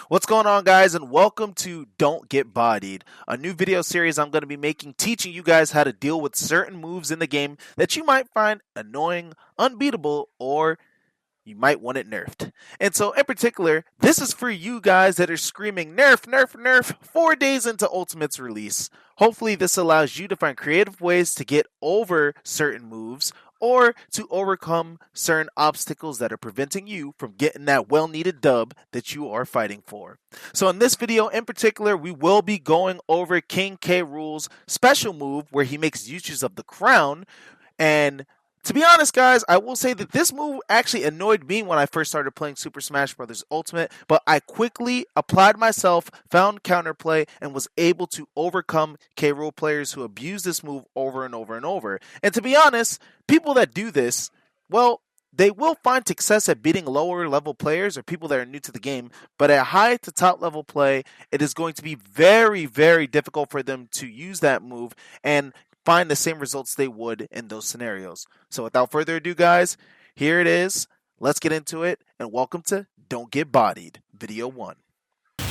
What's going on, guys, and welcome to Don't Get Bodied, a new video series I'm going to be making teaching you guys how to deal with certain moves in the game that you might find annoying, unbeatable, or you might want it nerfed. And so, in particular, this is for you guys that are screaming nerf, nerf, nerf 4 days into Ultimate's release. Hopefully, this allows you to find creative ways to get over certain moves or to overcome certain obstacles that are preventing you from getting that well-needed dub that you are fighting for. So in this video in particular, we will be going over King K. Rool's special move where he makes use of the crown. And to be honest, guys, I will say that this move actually annoyed me when I first started playing Super Smash Bros. Ultimate, but I quickly applied myself, found counterplay, and was able to overcome K. Rool players who abuse this move over and over and over. And to be honest, people that do this, well, they will find success at beating lower level players or people that are new to the game, but at high to top level play, it is going to be very, very difficult for them to use that move and find the same results they would in those scenarios. So without further ado, guys, here it is. Let's get into it, and welcome to Don't Get Bodied, Video 1. King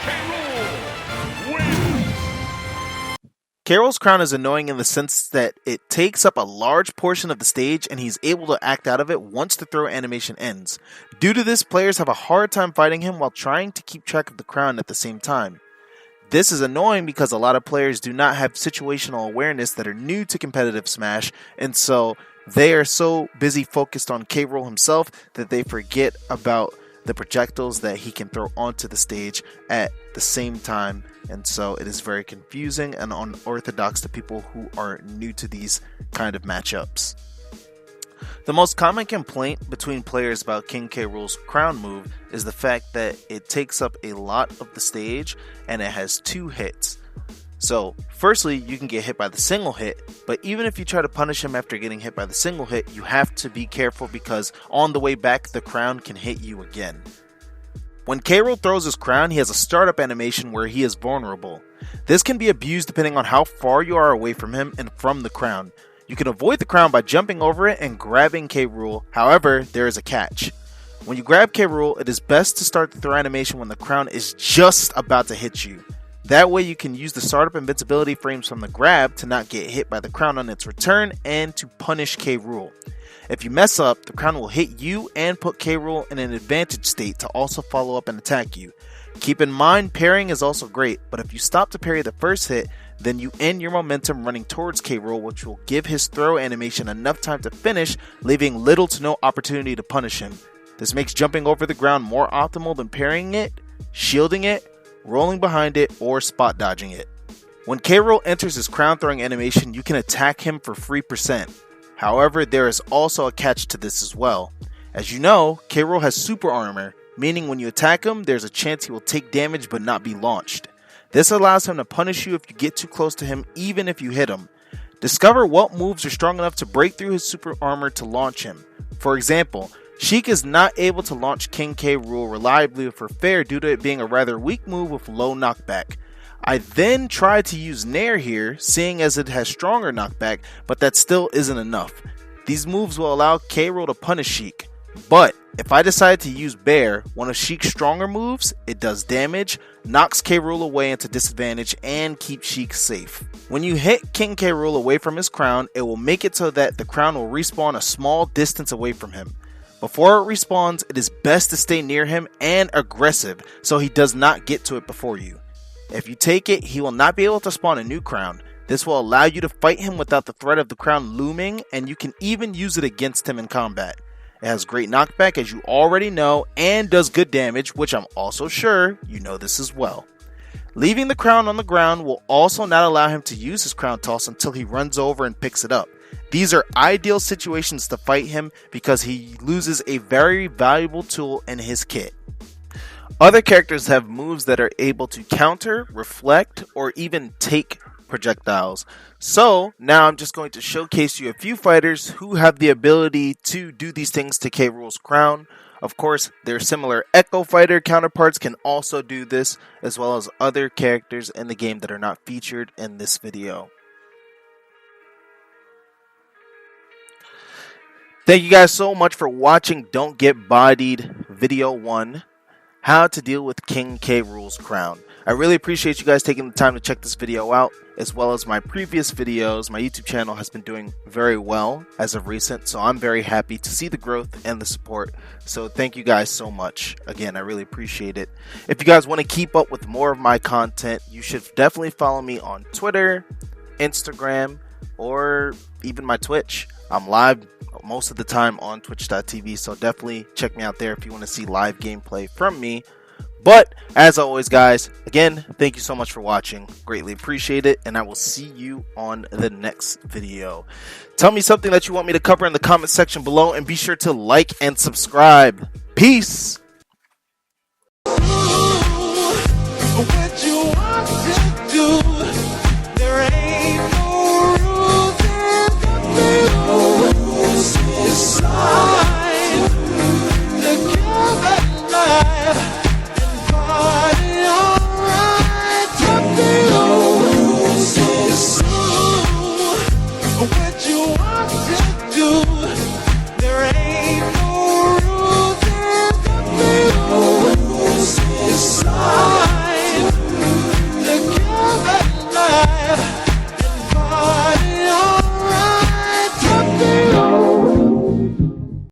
K. Rool wins! K. Rool's crown is annoying in the sense that it takes up a large portion of the stage and he's able to act out of it once the throw animation ends. Due to this, players have a hard time fighting him while trying to keep track of the crown at the same time. This is annoying because a lot of players do not have situational awareness that are new to competitive Smash, and so they are so busy focused on K. Rool himself that they forget about the projectiles that he can throw onto the stage at the same time, and so it is very confusing and unorthodox to people who are new to these kind of matchups. The most common complaint between players about King K. Rool's crown move is the fact that it takes up a lot of the stage and it has 2 hits. So, firstly, you can get hit by the single hit, but even if you try to punish him after getting hit by the single hit, you have to be careful because on the way back, the crown can hit you again. When K. Rool throws his crown, he has a startup animation where he is vulnerable. This can be abused depending on how far you are away from him and from the crown. You can avoid the crown by jumping over it and grabbing K. Rool. However, there is a catch. When you grab K. Rool, it is best to start the throw animation when the crown is just about to hit you. That way you can use the startup invincibility frames from the grab to not get hit by the crown on its return and to punish K. Rool. If you mess up, the crown will hit you and put K. Rool in an advantage state to also follow up and attack you. Keep in mind, parrying is also great, but if you stop to parry the first hit, then you end your momentum running towards K. Rool, which will give his throw animation enough time to finish, leaving little to no opportunity to punish him. This makes jumping over the ground more optimal than parrying it, shielding it, rolling behind it, or spot dodging it. When K. Rool enters his crown throwing animation, you can attack him for free %. However, there is also a catch to this as well. As you know, K. Rool has super armor, meaning when you attack him, there's a chance he will take damage but not be launched. This allows him to punish you if you get too close to him, even if you hit him. Discover what moves are strong enough to break through his super armor to launch him. For example, Sheik is not able to launch King K. Rool reliably for fair due to it being a rather weak move with low knockback. I then tried to use Nair here, seeing as it has stronger knockback, but that still isn't enough. These moves will allow K. Rool to punish Sheik. But if I decide to use Bear, one of Sheik's stronger moves, it does damage, knocks K. Rool away into disadvantage, and keeps Sheik safe. When you hit King K. Rool away from his crown, it will make it so that the crown will respawn a small distance away from him. Before it respawns, it is best to stay near him and aggressive so he does not get to it before you. If you take it, he will not be able to spawn a new crown. This will allow you to fight him without the threat of the crown looming, and you can even use it against him in combat. It has great knockback, as you already know, and does good damage, which I'm also sure you know this as well. Leaving the crown on the ground will also not allow him to use his crown toss until he runs over and picks it up. These are ideal situations to fight him because he loses a very valuable tool in his kit. Other characters have moves that are able to counter, reflect, or even take projectiles. So now I'm just going to showcase you a few fighters who have the ability to do these things to K. Rool's crown. Of course, their similar Echo Fighter counterparts can also do this, as well as other characters in the game that are not featured in this video. Thank you guys so much for watching Don't Get Bodied Video 1. how to deal with King K. Rool's crown. I really appreciate you guys taking the time to check this video out, as well as my previous videos. My YouTube channel has been doing very well as of recent, so I'm very happy to see the growth and the support. So thank you guys so much. Again, I really appreciate it. If you guys want to keep up with more of my content, you should definitely follow me on Twitter, Instagram, or even my Twitch. I'm live most of the time on twitch.tv, so definitely check me out there if you want to see live gameplay from me. But as always, guys, again, thank you so much for watching. Greatly appreciate it, and I will see you on the next video. Tell me something that you want me to cover in the comment section below, and be sure to like and subscribe. Peace!